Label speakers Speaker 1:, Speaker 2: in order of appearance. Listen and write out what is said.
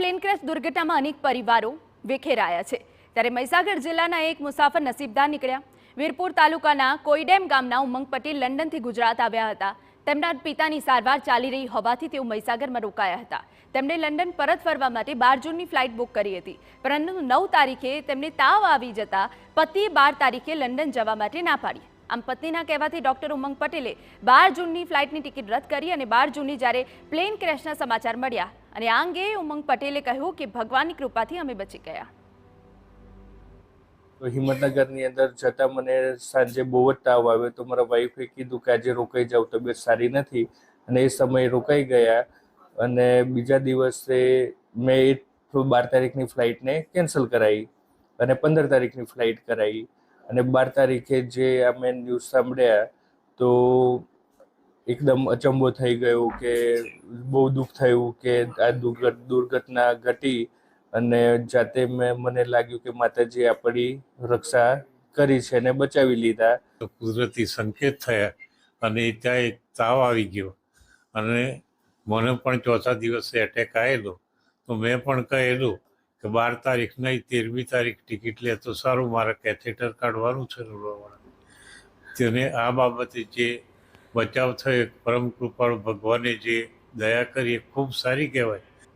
Speaker 1: Plane crash દુર્ઘટનામાં અનેક પરિવારો વિખેરાયા છે ત્યારે મહીસાગર જિલ્લાના એક મુસાફર નસીબદાર નીકળ્યા। વીરપુર તાલુકાના કોઈડેમ ગામના ઉમંગ પટેલ લંડનથી ગુજરાત આવ્યા હતા। તેમના પિતાની સારવાર ચાલી રહી હોવાથી તેઓ મહીસાગરમાં રોકાયા હતા। તેમણે લંડન પરત ફરવા માટે 12 જૂનની ફ્લાઇટ બુક કરી હતી, પરંતુ 9 તારીખે તેમને તાવ આવી જતા પતિએ 12 તારીખે લંડન જવા માટે ના પાડી। આમ પત્નીના કહેવાથી ડોક્ટર ઉમંગ પટેલે 12 જૂનની ફ્લાઇટની ટિકિટ રદ કરી અને 12 જૂનની જ્યારે પ્લેન ક્રેશના સમાચાર મળ્યા અને આ અંગે ઉમંગ પટેલે કહ્યું કે ભગવાનની કૃપાથી અમે બચી ગયા।
Speaker 2: તો હિંમતનગરની અંદર જતા મને સાંજે બહુ જ તાવ આવ્યો તો મારા વાઈફે કીધું કે આજે રોકાઈ જાવ, તબિયત સારી નથી, અને એ સમયે રોકાઈ ગયા। અને બીજા દિવસે મેં 12 તારીખની ફ્લાઇટને કેન્સલ કરાવી અને 15 તારીખની ફ્લાઇટ કરાવી। અને 12 તારીખે જે અમે ન્યૂઝ સાંભળ્યા તો એકદમ અચંબો થઈ ગયો કે બહુ દુઃખ થયું કે આ દુર્ઘટના ઘટી અને જાતે મને લાગ્યું કે માતાજીએ આપણી રક્ષા કરી છે અને બચાવી લીધા।
Speaker 3: તો કુદરતી સંકેત થયા અને ત્યાં એક તાવ આવી ગયો અને મને પણ ચોથા દિવસે એટેક આવેલો, તો મેં પણ કહેલું કે 12 તારીખ નહીં 13મી તારીખ ટિકિટ લે તો સારું, મારે કેથેટર કાઢવાનું છે રોડવાળા। તેને આ બાબતે જે બચાવ થયો પરમ કૃપાળુ ભગવાને જે દયા કરી એ ખૂબ સારી કહેવાય।